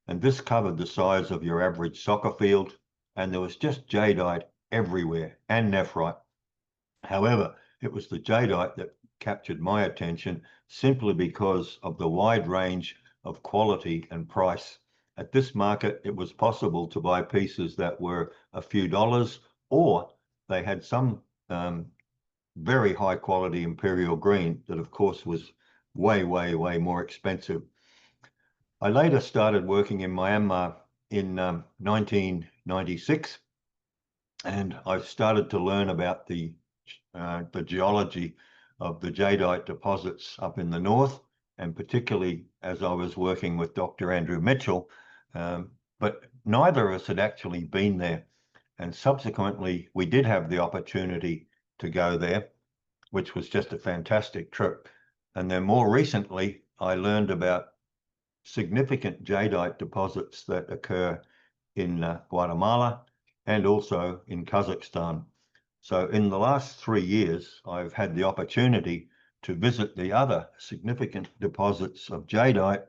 and this covered the size of your average soccer field, and there was just jadeite everywhere and nephrite. However, it was the jadeite that captured my attention simply because of the wide range of quality and price. At this market, it was possible to buy pieces that were a few dollars, or they had some very high quality imperial green that of course was way more expensive. I later started working in Myanmar in 1996, and I started to learn about the geology of the jadeite deposits up in the north, and particularly as I was working with Dr. Andrew Mitchell, but neither of us had actually been there. And subsequently, we did have the opportunity to go there, which was just a fantastic trip. And then more recently, I learned about significant jadeite deposits that occur in Guatemala and also in Kazakhstan. So in the last 3 years, I've had the opportunity to visit the other significant deposits of jadeite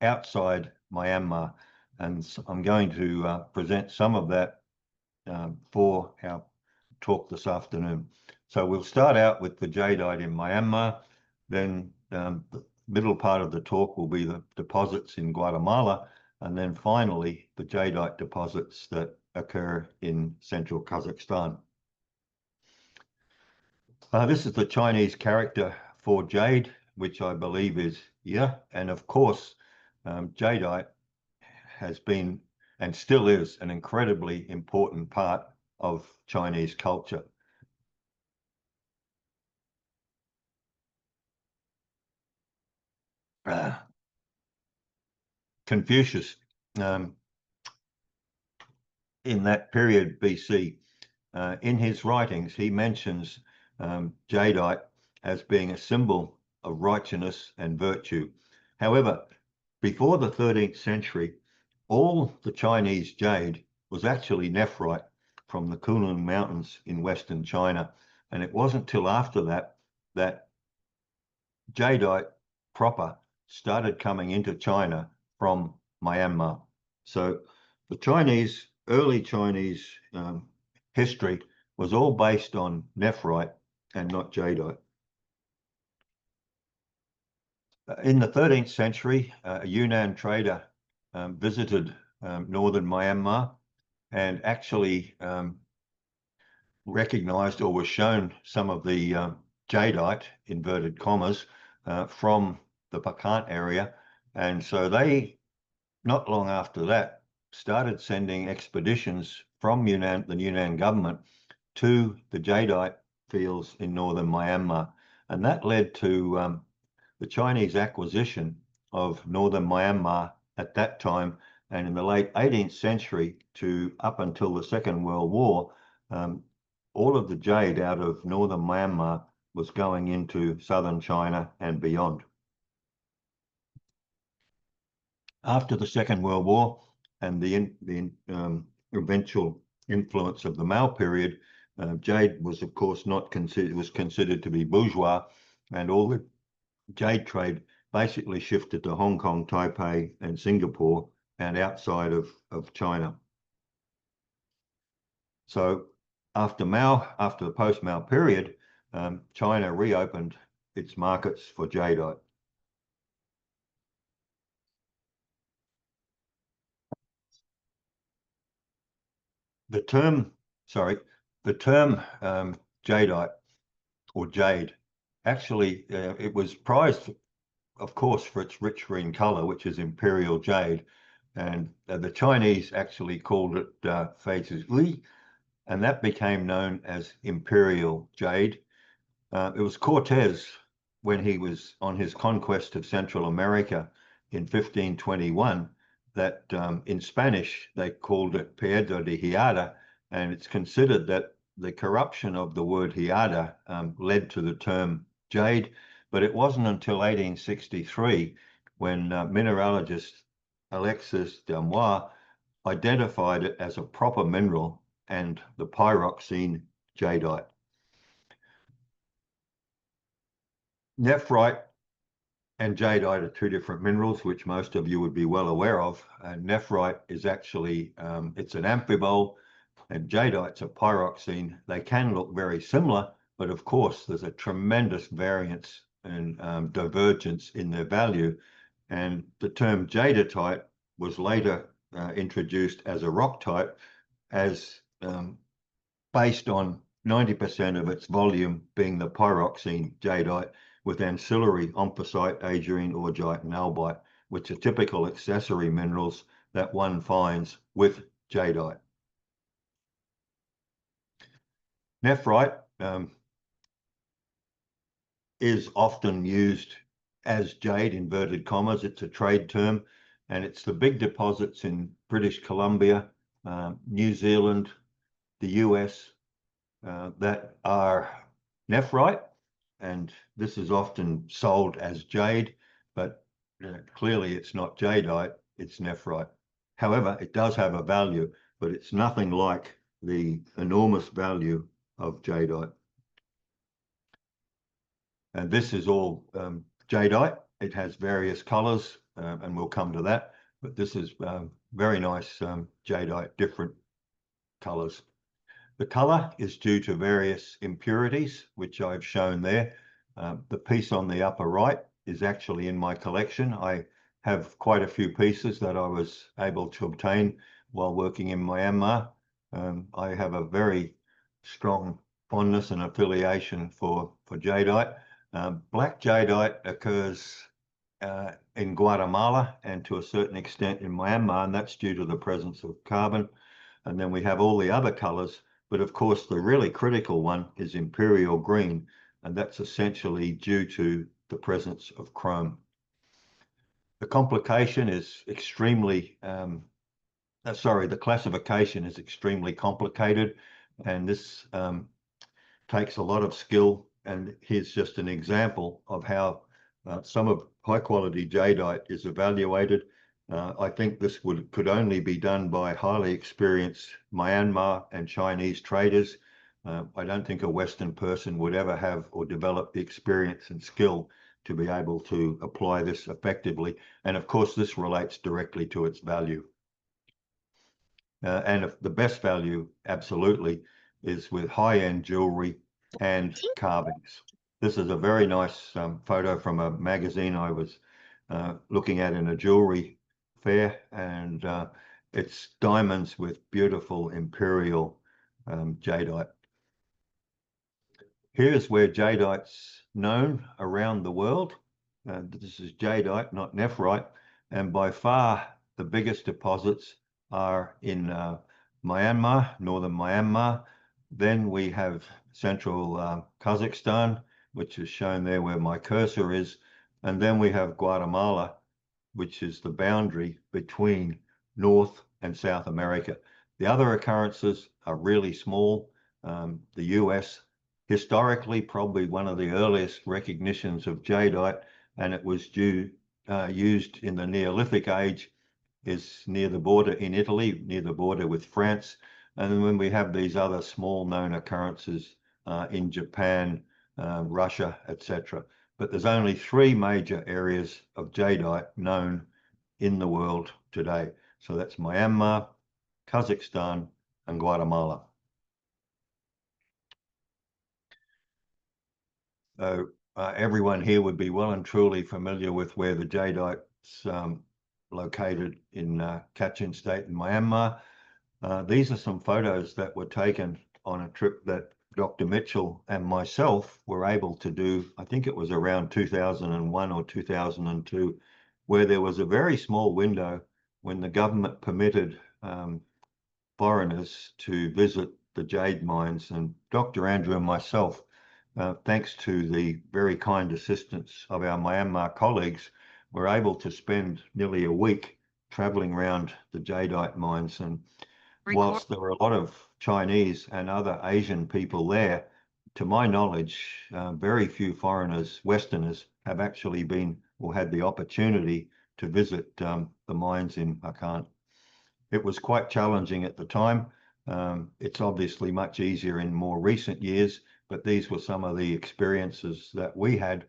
outside Myanmar. And I'm going to present some of that for our talk this afternoon. So we'll start out with the jadeite in Myanmar, then the middle part of the talk will be the deposits in Guatemala, and then finally the jadeite deposits that occur in central Kazakhstan. This is the Chinese character for jade, which I believe is yeah, and of course jadeite has been and still is an incredibly important part of Chinese culture. Confucius, in that period BC, in his writings, he mentions jadeite as being a symbol of righteousness and virtue. However, before the 13th century, all the Chinese jade was actually nephrite from the Kunlun Mountains in Western China. And it wasn't till after that that jadeite proper started coming into China from Myanmar. So the early Chinese history was all based on nephrite and not jadeite. In the 13th century, a Yunnan trader visited northern Myanmar and actually recognized or was shown some of the jadeite, inverted commas, from the Phakant area. And so they, not long after that, started sending expeditions from the Yunnan government to the jadeite fields in northern Myanmar. And that led to the Chinese acquisition of northern Myanmar at that time. And in the late 18th century to up until the Second World War, all of the jade out of northern Myanmar was going into southern China and beyond. After the Second World War and the eventual influence of the Mao period, jade was of course not considered, was considered to be bourgeois, and all the jade trade basically shifted to Hong Kong, Taipei, and Singapore, and outside of China. So after the post-Mao period, China reopened its markets for jadeite. The term jadeite or jade, actually, it was prized, of course, for its rich green color, which is imperial jade. And the Chinese actually called it fei zi, and that became known as imperial jade. It was Cortez, when he was on his conquest of Central America in 1521, that in Spanish they called it piedra de hiada, and it's considered that the corruption of the word hiada led to the term jade. But it wasn't until 1863 when mineralogist Alexis Damois identified it as a proper mineral and the pyroxene jadeite. Nephrite and jadeite are two different minerals, which most of you would be well aware of. Nephrite is actually, it's an amphibole, and jadeite's a pyroxene. They can look very similar, but of course there's a tremendous variance and divergence in their value. And the term jadeite was later introduced as a rock type, as based on 90% of its volume being the pyroxene jadeite, with ancillary omphacite, adrine, augite, and albite, which are typical accessory minerals that one finds with jadeite. Nephrite is often used as jade, inverted commas. It's a trade term, and it's the big deposits in British Columbia, New Zealand, the US, that are nephrite, and this is often sold as jade, but clearly it's not jadeite, it's nephrite. However, it does have a value, but it's nothing like the enormous value of jadeite. And this is all jadeite. It has various colors, and we'll come to that, but this is very nice jadeite, different colors. The color is due to various impurities, which I've shown there. The piece on the upper right is actually in my collection. I have quite a few pieces that I was able to obtain while working in Myanmar. I have a very strong fondness and affiliation for jadeite. Black jadeite occurs in Guatemala and to a certain extent in Myanmar, and that's due to the presence of carbon. And then we have all the other colors. But of course, the really critical one is imperial green, and that's essentially due to the presence of chrome. The complication is extremely, the classification is extremely complicated, and this takes a lot of skill. And here's just an example of how some of high quality jadeite is evaluated. I think this could only be done by highly experienced Myanmar and Chinese traders. I don't think a Western person would ever have or develop the experience and skill to be able to apply this effectively. And of course, this relates directly to its value. And the best value, absolutely, is with high-end jewelry and carvings. This is a very nice photo from a magazine I was looking at in a jewelry fair, and it's diamonds with beautiful imperial jadeite. Here's where jadeite's known around the world. This is jadeite, not nephrite, and by far the biggest deposits are in Myanmar, northern Myanmar. Then we have central Kazakhstan, which is shown there where my cursor is, and then we have Guatemala, which is the boundary between North and South America. The other occurrences are really small. The US, historically, probably one of the earliest recognitions of jadeite, and it was used in the Neolithic age, is near the border in Italy, near the border with France. And then when we have these other small known occurrences in Japan, Russia, etc. But there's only 3 major areas of jadeite known in the world today. So that's Myanmar, Kazakhstan, and Guatemala. So everyone here would be well and truly familiar with where the jadeite's located in Kachin State in Myanmar. These are some photos that were taken on a trip that Dr. Mitchell and myself were able to do. I think it was around 2001 or 2002, where there was a very small window when the government permitted foreigners to visit the jade mines. And Dr. Andrew and myself, thanks to the very kind assistance of our Myanmar colleagues, were able to spend nearly a week traveling around the jadeite mines. And whilst there were a lot of Chinese and other Asian people there, to my knowledge, very few foreigners, Westerners, have actually been or had the opportunity to visit the mines in Phakant. It was quite challenging at the time. It's obviously much easier in more recent years, but these were some of the experiences that we had.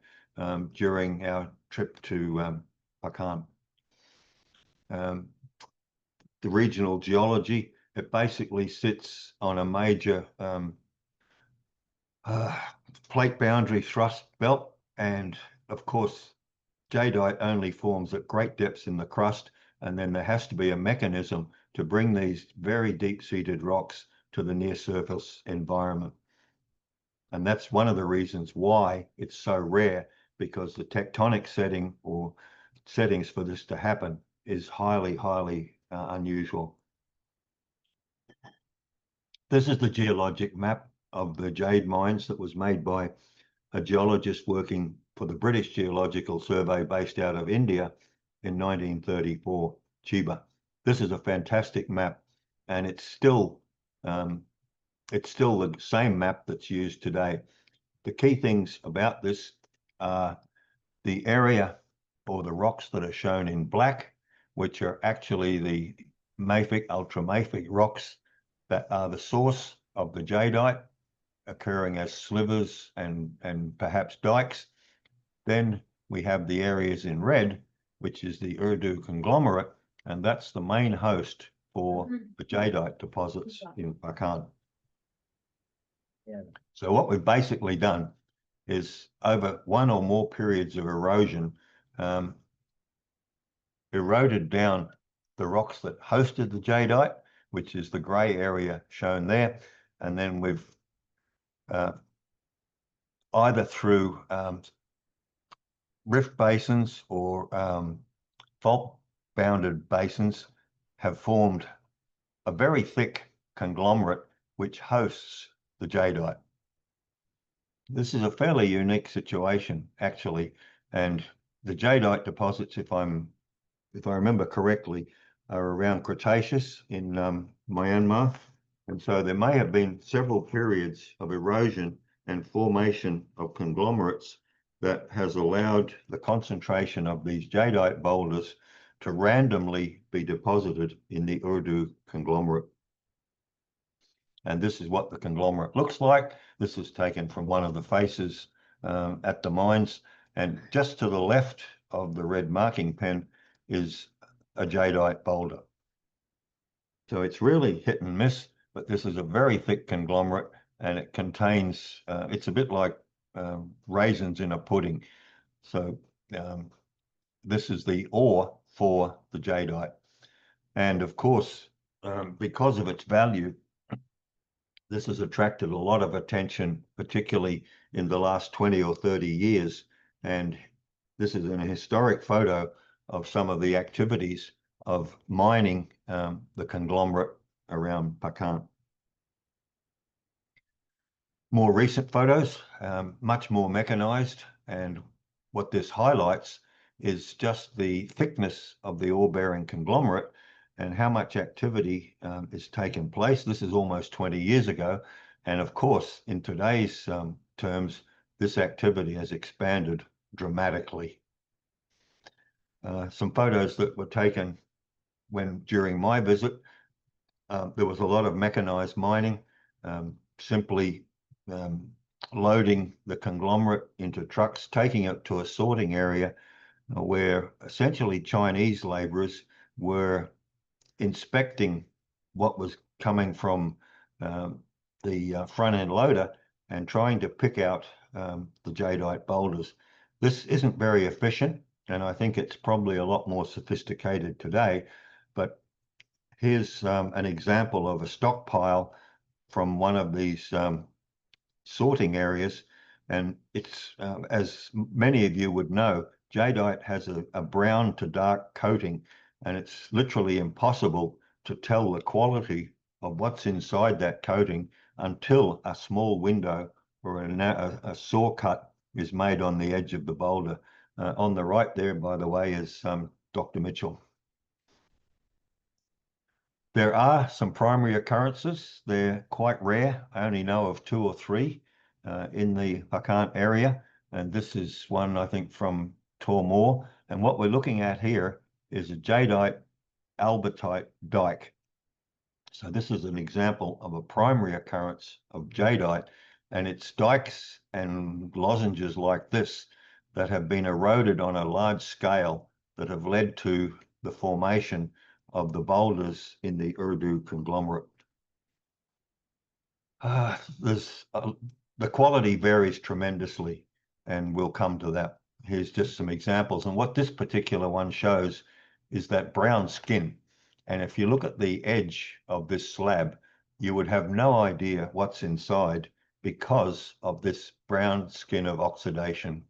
during our trip to Phakant. The regional geology, it basically sits on a major plate boundary thrust belt, and of course jadeite only forms at great depths in the crust, and then there has to be a mechanism to bring these very deep-seated rocks to the near surface environment. And that's one of the reasons why it's so rare, because the tectonic setting or settings for this to happen is highly unusual. This is the geologic map of the jade mines that was made by a geologist working for the British Geological Survey based out of India in 1934, Chiba. This is a fantastic map, and it's still the same map that's used today. The key things about this are the area or the rocks that are shown in black, which are actually the mafic, ultramafic rocks that are the source of the jadeite, occurring as slivers and perhaps dikes. Then we have the areas in red, which is the Urdu conglomerate, and that's the main host for the jadeite deposits in Phakant. Yeah. So what we've basically done is, over one or more periods of erosion, eroded down the rocks that hosted the jadeite, which is the grey area shown there, and then we've either through rift basins or fault-bounded basins have formed a very thick conglomerate which hosts the jadeite. This is a fairly unique situation, actually, and the jadeite deposits, if I remember correctly, are around Cretaceous in Myanmar, and so there may have been several periods of erosion and formation of conglomerates that has allowed the concentration of these jadeite boulders to randomly be deposited in the Urdu conglomerate. And this is what the conglomerate looks like. This is taken from one of the faces at the mines, and just to the left of the red marking pen is a jadeite boulder. So it's really hit and miss, but this is a very thick conglomerate, and it contains, it's a bit like raisins in a pudding. So this is the ore for the jadeite. And of course, because of its value, this has attracted a lot of attention, particularly in the last 20 or 30 years. And this is an historic photo of some of the activities of mining the conglomerate around Phakant. More recent photos, much more mechanized, and what this highlights is just the thickness of the ore-bearing conglomerate and how much activity is taking place. This is almost 20 years ago, and of course, in today's terms, this activity has expanded dramatically. Some photos that were taken during my visit, there was a lot of mechanized mining, simply loading the conglomerate into trucks, taking it to a sorting area where essentially Chinese laborers were inspecting what was coming from the front end loader and trying to pick out the jadeite boulders. This isn't very efficient, and I think it's probably a lot more sophisticated today, but here's an example of a stockpile from one of these sorting areas, and it's, as many of you would know, jadeite has a brown to dark coating, and it's literally impossible to tell the quality of what's inside that coating until a small window or a saw cut is made on the edge of the boulder. On the right there, by the way, is Dr. Mitchell. There are some primary occurrences. They're quite rare. I only know of 2 or 3 in the Phakant area, and this is one, I think, from Tormore. And what we're looking at here is a jadeite albertite dike. So this is an example of a primary occurrence of jadeite, and it's dikes and lozenges like this that have been eroded on a large scale that have led to the formation of the boulders in the Urdu conglomerate. The quality varies tremendously, and we'll come to that. Here's just some examples. And what this particular one shows is that brown skin. And if you look at the edge of this slab, you would have no idea what's inside because of this brown skin of oxidation.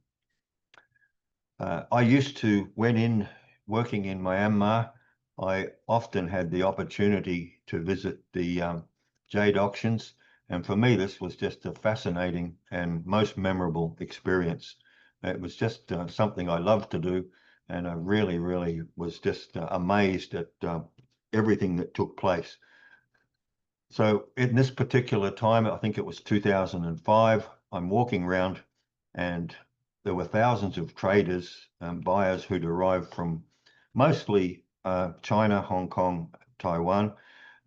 I used to, when working in Myanmar, I often had the opportunity to visit the jade auctions. And for me, this was just a fascinating and most memorable experience. It was just something I loved to do. And I really, really was just amazed at everything that took place. So in this particular time, I think it was 2005, I'm walking around and there were thousands of traders and buyers who'd arrived from mostly China, Hong Kong, Taiwan.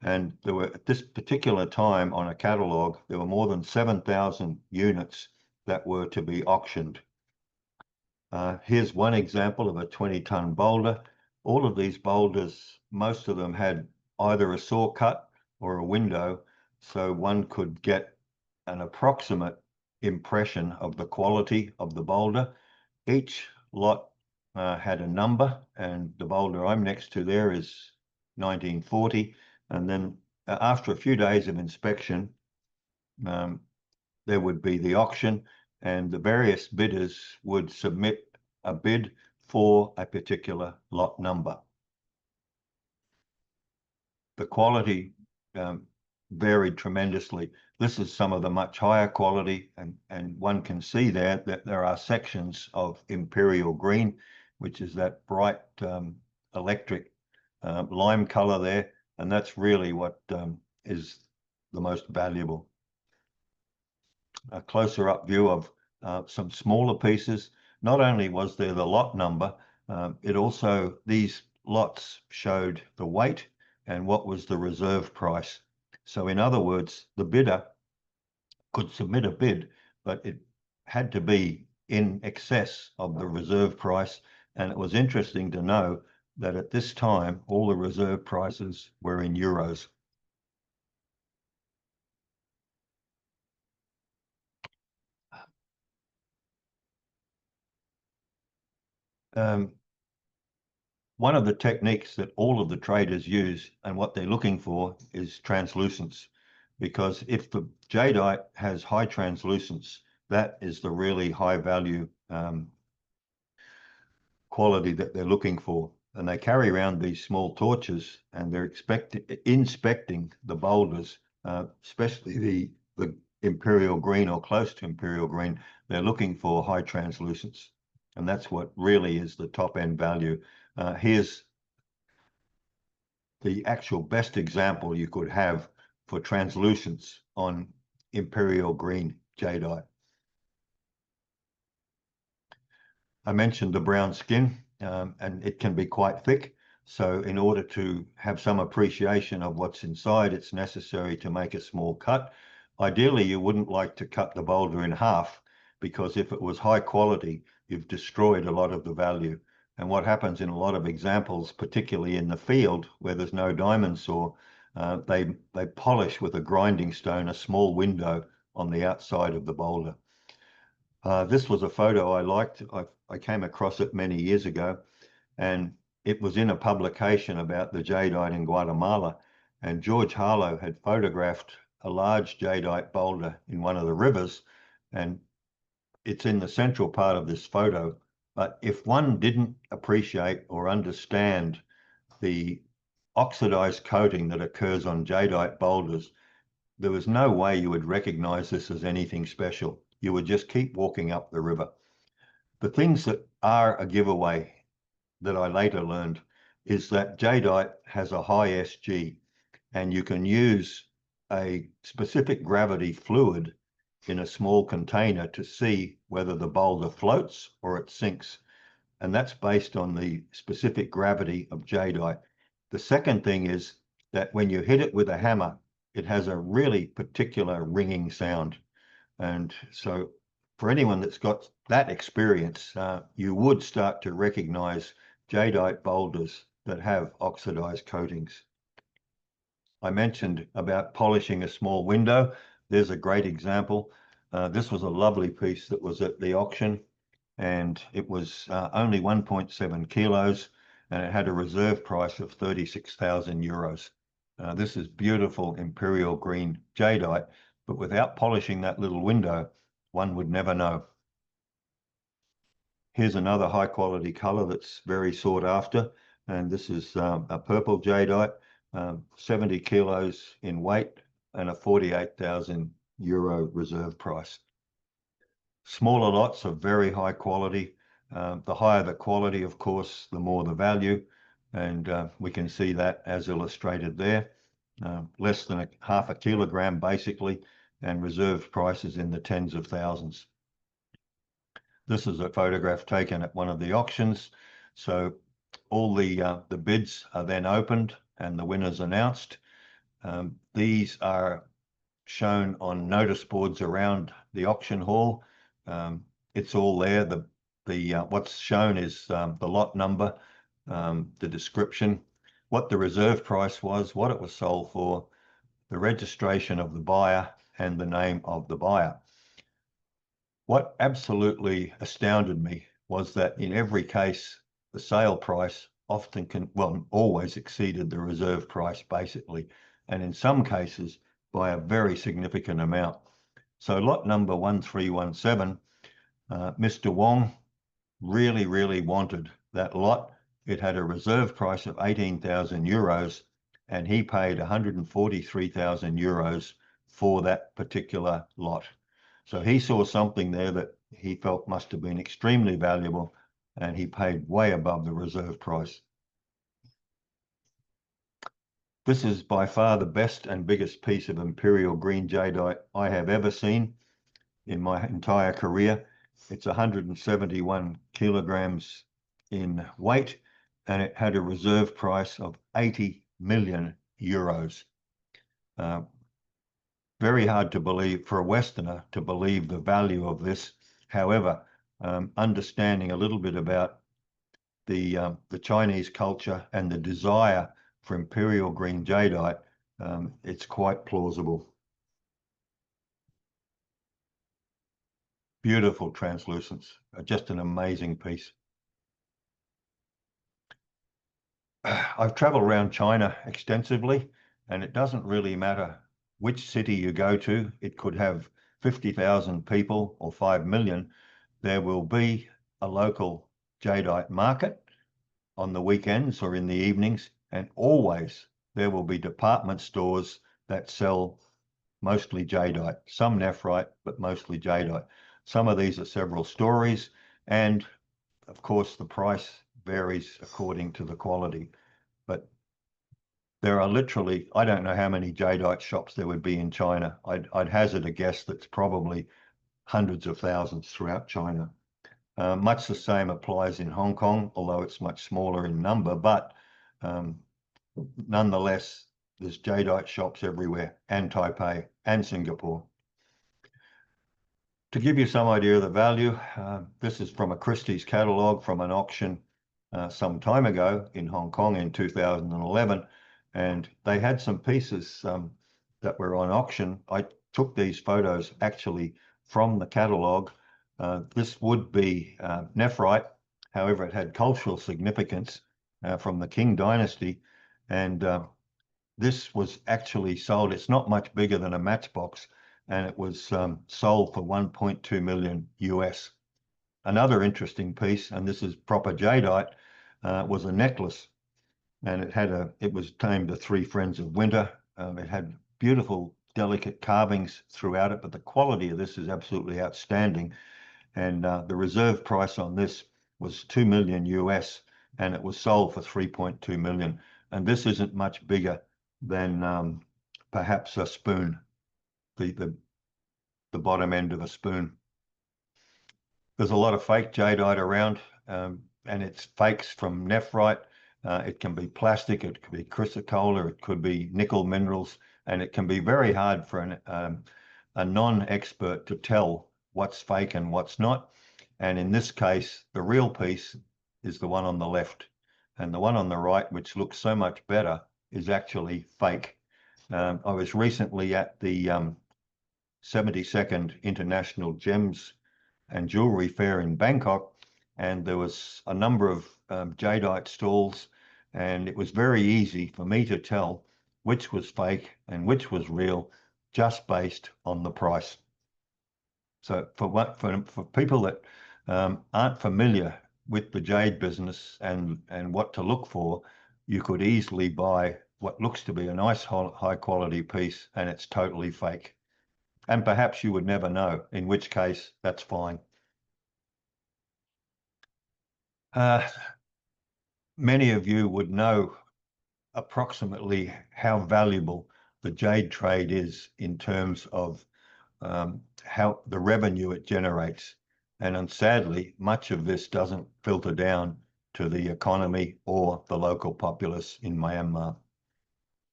And there were, at this particular time on a catalogue, there were more than 7,000 units that were to be auctioned. Here's one example of a 20-ton boulder. All of these boulders, most of them had either a saw cut or a window, so one could get an approximate impression of the quality of the boulder. Each lot had a number, and the boulder I'm next to there is 1940. And then after a few days of inspection, there would be the auction, and the various bidders would submit a bid for a particular lot number. The quality varied tremendously. This is some of the much higher quality, and one can see there that there are sections of imperial green, which is that bright electric lime color there, and that's really what is the most valuable. A closer up view of some smaller pieces. Not only was there the lot number, it also, these lots showed the weight and what was the reserve price. So in other words, the bidder could submit a bid, but it had to be in excess of the reserve price. And it was interesting to know that at this time, all the reserve prices were in euros. One of the techniques that all of the traders use and what they're looking for is translucence, because if the jadeite has high translucence, that is the really high value quality that they're looking for. And they carry around these small torches and they're inspecting the boulders, especially the imperial green or close to imperial green. They're looking for high translucence. And that's what really is the top end value. Here's the actual best example you could have for translucence on imperial green jadeite. I mentioned the brown skin, and it can be quite thick. So in order to have some appreciation of what's inside, it's necessary to make a small cut. Ideally, you wouldn't like to cut the boulder in half, because if it was high quality, you've destroyed a lot of the value. And what happens in a lot of examples, particularly in the field where there's no diamond saw, they polish with a grinding stone a small window on the outside of the boulder. This was a photo I liked. I came across it many years ago, and it was in a publication about the jadeite in Guatemala. And George Harlow had photographed a large jadeite boulder in one of the rivers, and it's in the central part of this photo. But if one didn't appreciate or understand the oxidized coating that occurs on jadeite boulders, there was no way you would recognize this as anything special. You would just keep walking up the river. The things that are a giveaway that I later learned is that jadeite has a high SG, and you can use a specific gravity fluid in a small container to see whether the boulder floats or it sinks. And that's based on the specific gravity of jadeite. The second thing is that when you hit it with a hammer, it has a really particular ringing sound. And so for anyone that's got that experience, you would start to recognize jadeite boulders that have oxidized coatings. I mentioned about polishing a small window. There's a great example. This was a lovely piece that was at the auction, and it was only 1.7 kilos, and it had a reserve price of 36,000 euros. This is beautiful imperial green jadeite, but without polishing that little window, one would never know. Here's another high quality color that's very sought after, and this is a purple jadeite, 70 kilos in weight and a 48,000 euro reserve price. Smaller lots are very high quality. The higher the quality, of course, the more the value, and we can see that as illustrated there. Less than half a kilogram basically, and reserve prices in the tens of thousands. This is a photograph taken at one of the auctions. So all the bids are then opened and the winners announced. These are shown on notice boards around the auction hall. It's all there. What's shown is the lot number, the description, what the reserve price was, what it was sold for, the registration of the buyer, and the name of the buyer. What absolutely astounded me was that in every case, the sale price always exceeded the reserve price basically, and in some cases by a very significant amount. So lot number 1317, Mr. Wong really wanted that lot. It had a reserve price of 18,000 euros, and he paid 143,000 euros for that particular lot. So he saw something there that he felt must have been extremely valuable, and he paid way above the reserve price. This is by far the best and biggest piece of imperial green jadeite I have ever seen in my entire career. It's 171 kilograms in weight, and it had a reserve price of 80 million euros. Very hard to believe for a Westerner to believe the value of this. However, understanding a little bit about the Chinese culture and the desire for imperial green jadeite, it's quite plausible. Beautiful translucence, just an amazing piece. I've traveled around China extensively, and it doesn't really matter which city you go to. It could have 50,000 people or 5 million. There will be a local jadeite market on the weekends or in the evenings, and always there will be department stores that sell mostly jadeite, some nephrite, but mostly jadeite. Some of these are several stories, and of course the price varies according to the quality. But there are literally, I don't know how many jadeite shops there would be in China. I'd hazard a guess that's probably hundreds of thousands throughout China. Much the same applies in Hong Kong, although it's much smaller in number, but nonetheless, there's jadeite shops everywhere, and Taipei and Singapore. To give you some idea of the value, this is from a Christie's catalogue from an auction some time ago in Hong Kong in 2011, and they had some pieces that were on auction. I took these photos actually from the catalogue. This would be nephrite, however, it had cultural significance from the Qing dynasty, and this was actually sold. It's not much bigger than a matchbox, and it was sold for 1.2 million US. Another interesting piece, and this is proper jadeite, was a necklace, and it was named the Three Friends of Winter. It had beautiful, delicate carvings throughout it, but the quality of this is absolutely outstanding. And the reserve price on this was 2 million US, and it was sold for 3.2 million. And this isn't much bigger than perhaps a spoon, the bottom end of a spoon. There's a lot of fake jadeite around, and it's fakes from nephrite. It can be plastic, it could be chrysocolla, it could be nickel minerals, and it can be very hard for a non-expert to tell what's fake and what's not. And in this case, the real piece is the one on the left. And the one on the right, which looks so much better, is actually fake. I was recently at the 72nd International Gems and Jewelry Fair in Bangkok, and there was a number of jadeite stalls, and it was very easy for me to tell which was fake and which was real just based on the price. So for people that aren't familiar with the jade business and what to look for, you could easily buy what looks to be a nice high quality piece and it's totally fake. And perhaps you would never know, in which case that's fine. Many of you would know approximately how valuable the jade trade is in terms of how the revenue it generates. And sadly, much of this doesn't filter down to the economy or the local populace in Myanmar.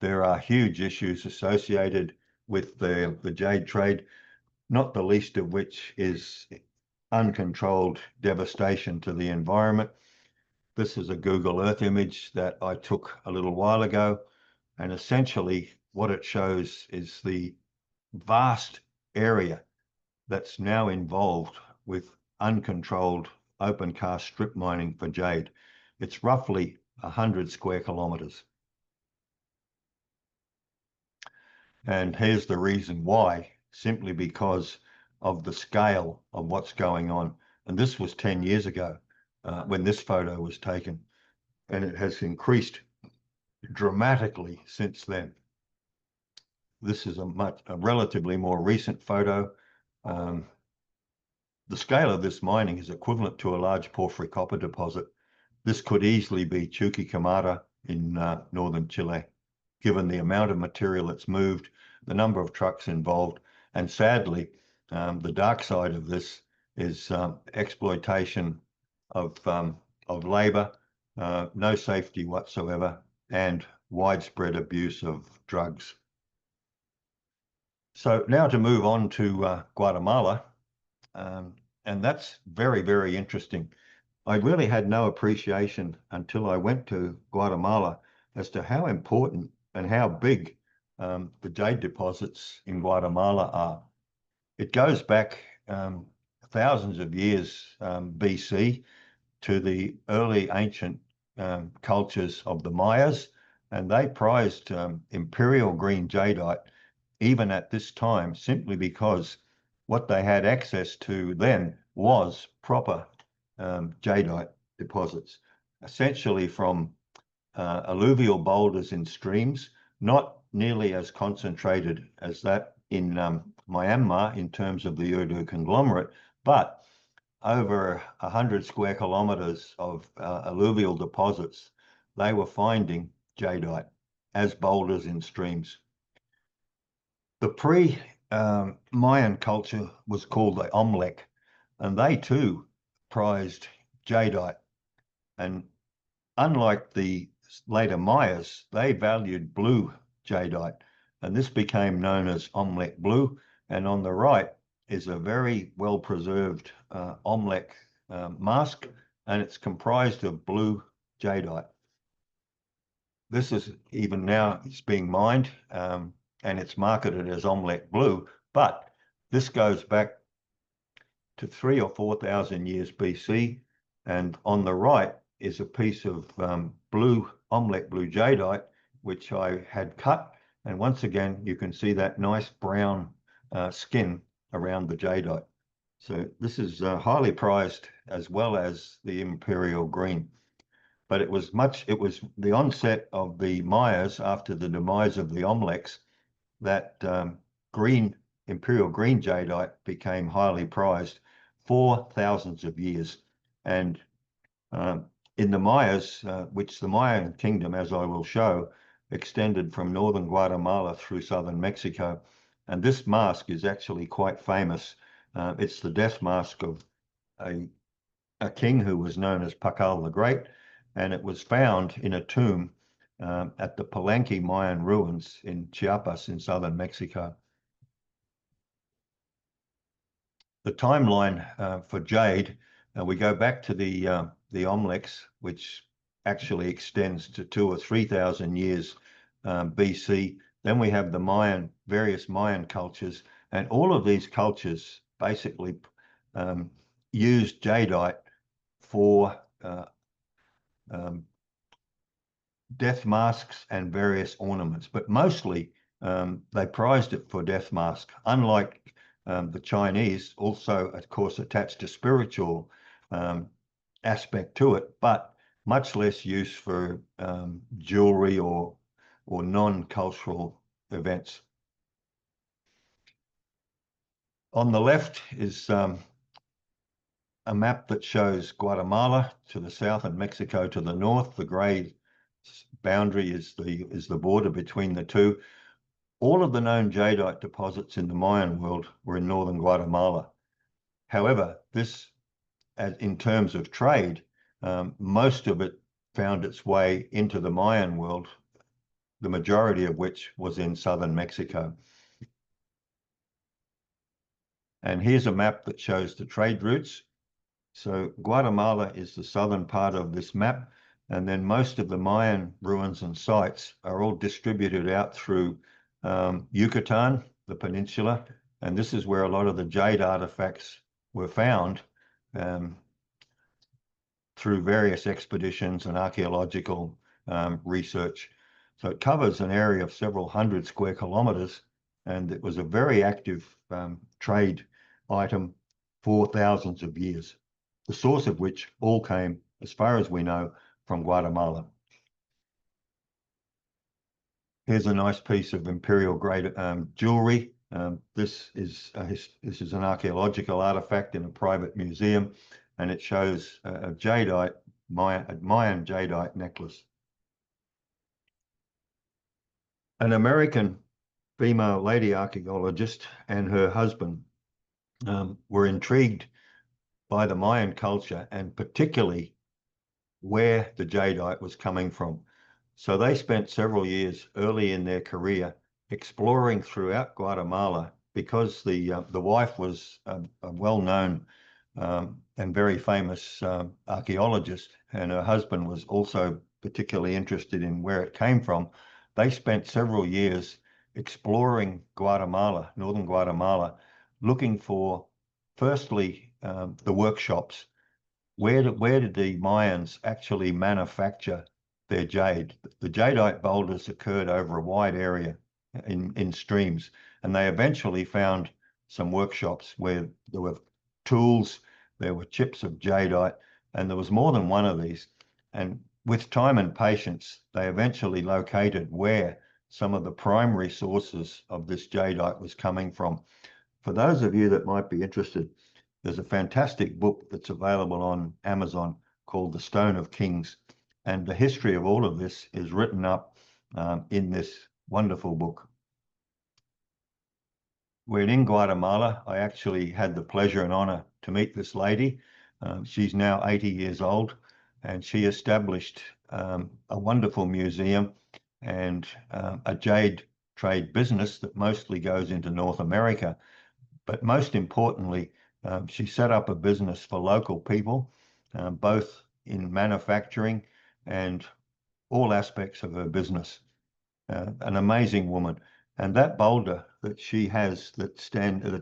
There are huge issues associated with the jade trade, not the least of which is uncontrolled devastation to the environment. This is a Google Earth image that I took a little while ago, and essentially what it shows is the vast area that's now involved with uncontrolled open cast strip mining for jade. It's roughly 100 square kilometers. And here's the reason why, simply because of the scale of what's going on. And this was 10 years ago when this photo was taken, and it has increased dramatically since then. This is a relatively more recent photo. The scale of this mining is equivalent to a large porphyry copper deposit. This could easily be Chuquicamata in northern Chile, given the amount of material that's moved, the number of trucks involved, and sadly, the dark side of this is exploitation of labor, no safety whatsoever, and widespread abuse of drugs. So now to move on to Guatemala, and that's very, very interesting. I really had no appreciation until I went to Guatemala as to how important and how big the jade deposits in Guatemala are. It goes back thousands of years BC to the early ancient cultures of the Mayas, and they prized imperial green jadeite even at this time, simply because what they had access to then was proper jadeite deposits, essentially from alluvial boulders in streams, not nearly as concentrated as that in Myanmar in terms of the Urdu conglomerate, but over 100 square kilometers of alluvial deposits, they were finding jadeite as boulders in streams. The pre-Mayan culture was called the Omlek, and they too prized jadeite. And unlike the later Mayas, they valued blue jadeite, and this became known as Omlek blue. And on the right is a very well-preserved Omlek mask, and it's comprised of blue jadeite. This is even now, it's being mined, and it's marketed as Omlek blue, but this goes back to 3,000 or 4,000 years BC. And on the right is a piece of blue Omlek blue jadeite, which I had cut. And once again, you can see that nice brown skin around the jadeite. So this is highly prized, as well as the imperial green. But it was the onset of the Mayas after the demise of the Omleks that imperial green jadeite became highly prized for thousands of years. And in the Mayas, which the Mayan kingdom, as I will show, extended from northern Guatemala through southern Mexico. And this mask is actually quite famous. It's the death mask of a king who was known as Pakal the Great, and it was found in a tomb at the Palenque Mayan ruins in Chiapas in southern Mexico. the timeline for jade, we go back to the Omlex, which actually extends to 2,000 or 3,000 years BC. Then we have the various Mayan cultures, and all of these cultures basically used jadeite for death masks and various ornaments, but mostly they prized it for death mask. Unlike the Chinese, also, of course, attached a spiritual aspect to it, but much less use for jewelry or non-cultural events. On the left is a map that shows Guatemala to the south and Mexico to the north. The gray boundary is the border between the two. All of the known jadeite deposits in the Mayan world were in northern Guatemala. However, this, in terms of trade, most of it found its way into the Mayan world, the majority of which was in southern Mexico. And here's a map that shows the trade routes. So Guatemala is the southern part of this map, and then most of the Mayan ruins and sites are all distributed out through Yucatan, the peninsula, and this is where a lot of the jade artifacts were found through various expeditions and archaeological research. So it covers an area of several hundred square kilometers, and it was a very active trade item for thousands of years, the source of which all came, as far as we know, from Guatemala. Here's a nice piece of imperial grade jewelry. This is an archaeological artifact in a private museum, and it shows a Mayan jadeite necklace. An American female lady archaeologist and her husband were intrigued by the Mayan culture, and particularly where the jadeite was coming from. So they spent several years early in their career exploring throughout Guatemala, because the wife was a well-known and very famous archaeologist, and her husband was also particularly interested in where it came from. They spent several years exploring Guatemala, northern Guatemala, looking for, firstly, the workshops. Where did the Mayans actually manufacture their jade? The jadeite boulders occurred over a wide area in streams, and they eventually found some workshops where there were tools, there were chips of jadeite, and there was more than one of these. And with time and patience, they eventually located where some of the primary sources of this jadeite was coming from. For those of you that might be interested, there's a fantastic book that's available on Amazon called The Stone of Kings, and the history of all of this is written up in this wonderful book. When in Guatemala, I actually had the pleasure and honor to meet this lady. She's now 80 years old, and she established a wonderful museum and a jade trade business that mostly goes into North America. But most importantly, she set up a business for local people, both in manufacturing and all aspects of her business. An amazing woman. And that boulder that she has that's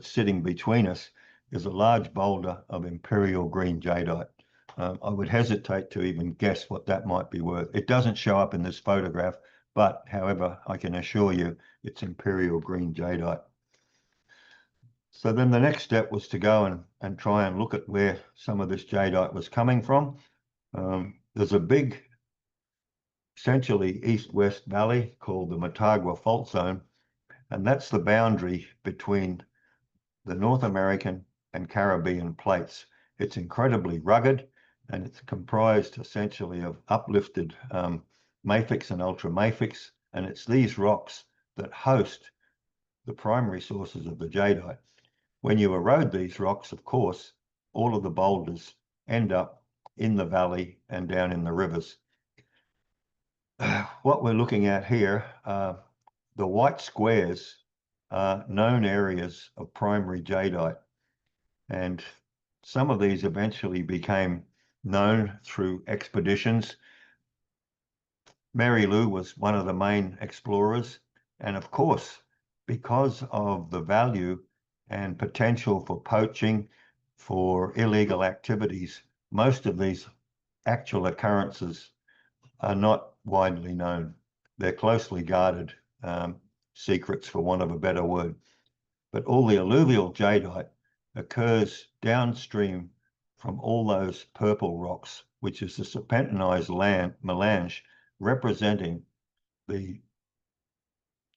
sitting between us is a large boulder of imperial green jadeite. I would hesitate to even guess what that might be worth. It doesn't show up in this photograph, but however, I can assure you it's imperial green jadeite. So then the next step was to go and try and look at where some of this jadeite was coming from. There's a big, essentially east-west valley called the Motagua Fault Zone, and that's the boundary between the North American and Caribbean plates. It's incredibly rugged, and it's comprised essentially of uplifted mafics and ultramafics, and it's these rocks that host the primary sources of the jadeite. When you erode these rocks, of course, all of the boulders end up in the valley and down in the rivers. What we're looking at here, the white squares are known areas of primary jadeite. And some of these eventually became known through expeditions. Mary Lou was one of the main explorers. And of course, because of the value and potential for poaching, for illegal activities, most of these actual occurrences are not widely known. They're closely guarded secrets, for want of a better word. But all the alluvial jadeite occurs downstream from all those purple rocks, which is the serpentinized land melange representing the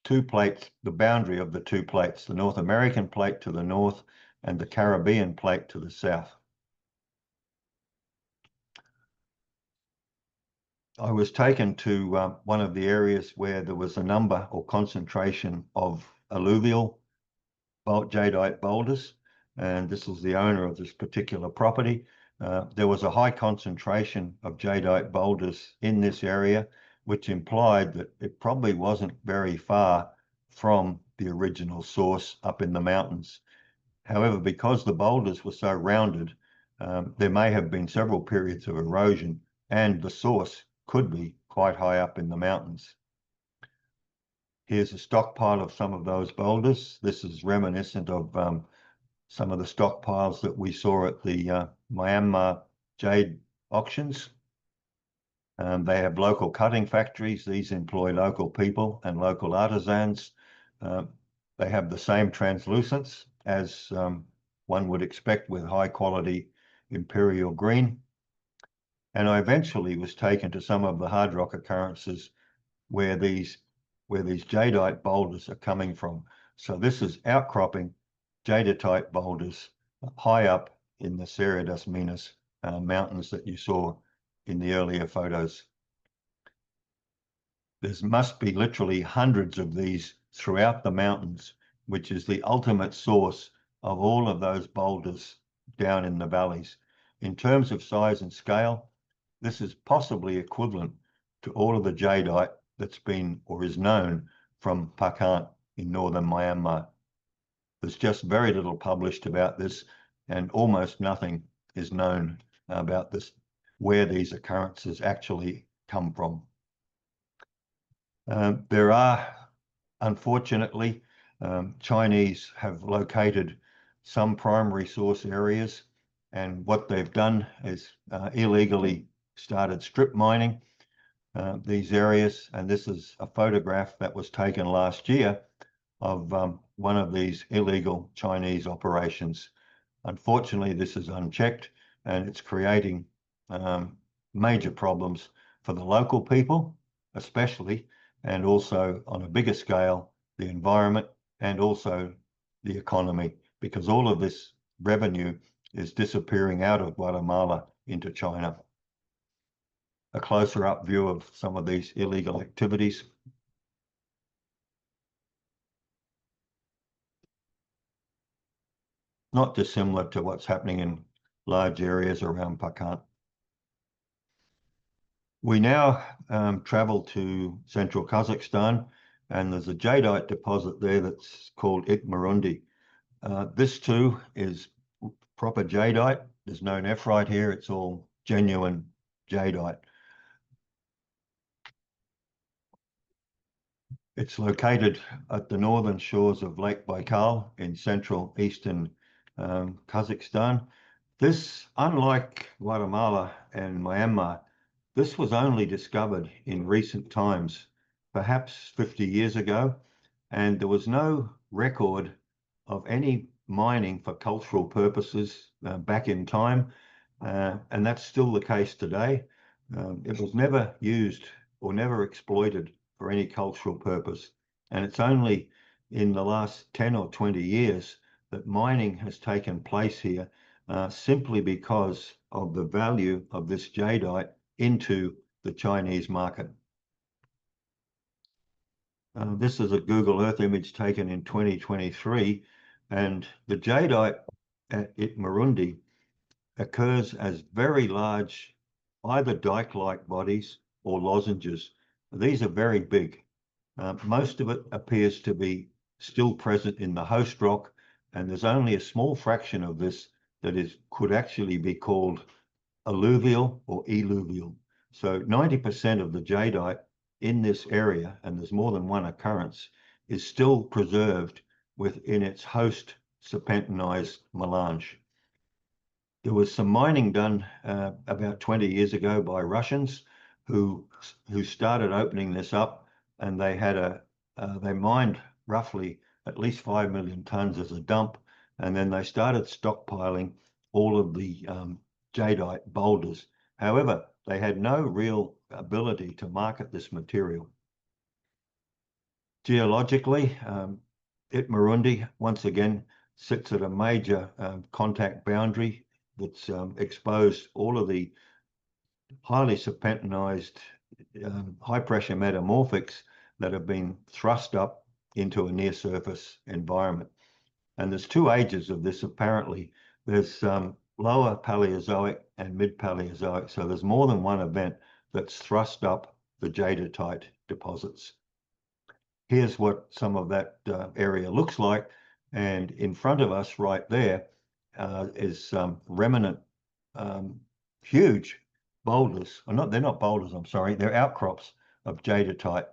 two plates, the boundary of the two plates, the North American plate to the north and the Caribbean plate to the south. I was taken to one of the areas where there was a number or concentration of alluvial jadeite boulders, and this is the owner of this particular property. There was a high concentration of jadeite boulders in this area, which implied that it probably wasn't very far from the original source up in the mountains. However, because the boulders were so rounded, there may have been several periods of erosion, and the source could be quite high up in the mountains. Here's a stockpile of some of those boulders. This is reminiscent of some of the stockpiles that we saw at the Myanmar jade auctions. They have local cutting factories. These employ local people and local artisans. They have the same translucence as one would expect with high quality imperial green. And I eventually was taken to some of the hard rock occurrences where these jadeite boulders are coming from. So this is outcropping jadeite boulders high up in the Serra das Minas mountains that you saw in the earlier photos. There must be literally hundreds of these throughout the mountains, which is the ultimate source of all of those boulders down in the valleys. In terms of size and scale, this is possibly equivalent to all of the jadeite that's been or is known from Phakant in northern Myanmar. There's just very little published about this, and almost nothing is known about this, where these occurrences actually come from. There are, unfortunately, Chinese have located some primary source areas, and what they've done is illegally started strip mining these areas. And this is a photograph that was taken last year of one of these illegal Chinese operations. Unfortunately, this is unchecked, and it's creating major problems for the local people, especially, and also on a bigger scale, the environment and also the economy, because all of this revenue is disappearing out of Guatemala into China. A closer up view of some of these illegal activities. Not dissimilar to what's happening in large areas around Phakant. We now travel to central Kazakhstan, and there's a jadeite deposit there that's called Itmurundy. This too is proper jadeite. There's no nephrite here. It's all genuine jadeite. It's located at the northern shores of Lake Baikal in central eastern Kazakhstan. This, unlike Guatemala and Myanmar, this was only discovered in recent times, perhaps 50 years ago, and there was no record of any mining for cultural purposes back in time, and that's still the case today. It was never used or never exploited for any cultural purpose, and it's only in the last 10 or 20 years that mining has taken place here, simply because of the value of this jadeite into the Chinese market. This is a Google Earth image taken in 2023, and the jadeite at Itmurundy occurs as very large, either dike-like bodies or lozenges. These are very big. Most of it appears to be still present in the host rock, and there's only a small fraction of this that could actually be called alluvial or eluvial. So 90% of the jadeite in this area, and there's more than one occurrence, is still preserved within its host serpentinized melange. There was some mining done about 20 years ago by Russians who started opening this up, and they had they mined roughly at least 5 million tons as a dump, and then they started stockpiling all of the jadeite boulders. However, they had no real ability to market this material. Geologically, Itmurundy once again sits at a major contact boundary that's exposed all of the highly serpentinized high pressure metamorphics that have been thrust up into a near surface environment. And there's two ages of this apparently. There's lower Paleozoic and mid Paleozoic. So there's more than one event that's thrust up the jadeite deposits. Here's what some of that area looks like. And in front of us right there is remnant, huge boulders. They're not boulders, I'm sorry. They're outcrops of jadeite.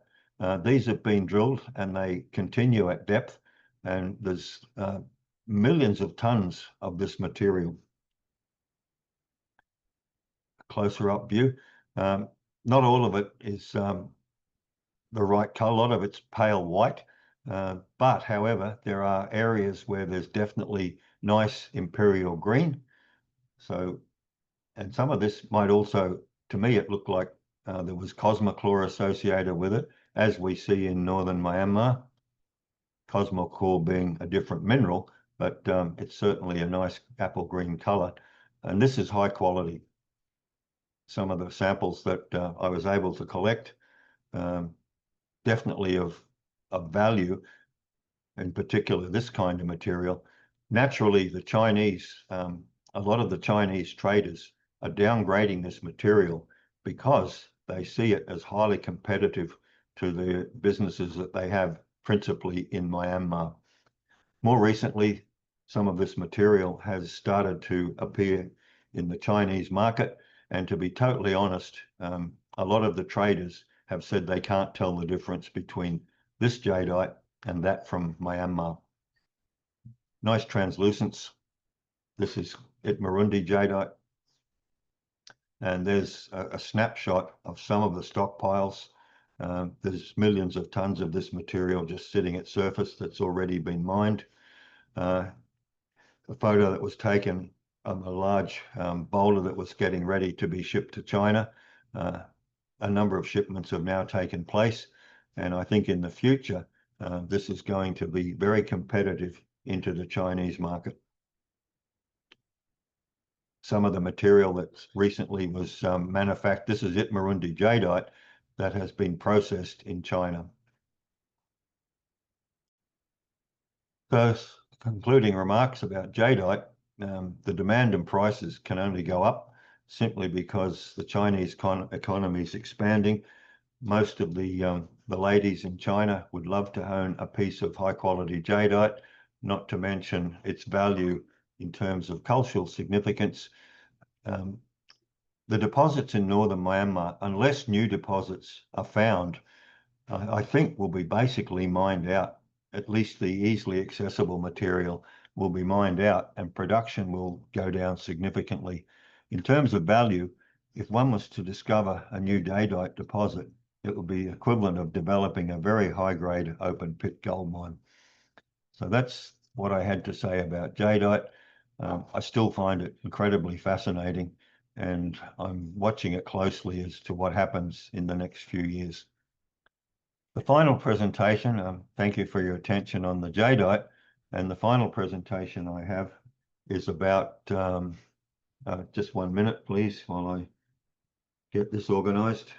These have been drilled and they continue at depth. And there's millions of tons of this material. Closer up view. Not all of it is the right color. A lot of it's pale white. But however, there are areas where there's definitely nice imperial green. So, and some of this might also, to me, it looked like there was cosmochlore associated with it, as we see in northern Myanmar. Cosmochlore being a different mineral, but it's certainly a nice apple green color. And this is high quality. Some of the samples that I was able to collect, definitely of value, in particular this kind of material. Naturally, the Chinese, a lot of the Chinese traders are downgrading this material because they see it as highly competitive to the businesses that they have principally in Myanmar. More recently, some of this material has started to appear in the Chinese market. And to be totally honest, a lot of the traders have said they can't tell the difference between this jadeite and that from Myanmar. Nice translucence. This is Itmurundy jadeite. And there's a snapshot of some of the stockpiles. There's millions of tons of this material just sitting at surface that's already been mined. A photo that was taken of a large boulder that was getting ready to be shipped to China. A number of shipments have now taken place. And I think in the future, this is going to be very competitive into the Chinese market. Some of the material that recently was manufactured, this is Itmurundy jadeite that has been processed in China. So, concluding remarks about jadeite, the demand and prices can only go up simply because the Chinese economy is expanding. Most of the ladies in China would love to own a piece of high quality jadeite, not to mention its value in terms of cultural significance. The deposits in northern Myanmar, unless new deposits are found, I think will be basically mined out. At least the easily accessible material will be mined out and production will go down significantly. In terms of value, if one was to discover a new jadeite deposit, it would be equivalent of developing a very high-grade open pit gold mine. So that's what I had to say about jadeite. I still find it incredibly fascinating, and I'm watching it closely as to what happens in the next few years. The final presentation, thank you for your attention on the jadeite, and the final presentation I have is about, just 1 minute please while I get this organized.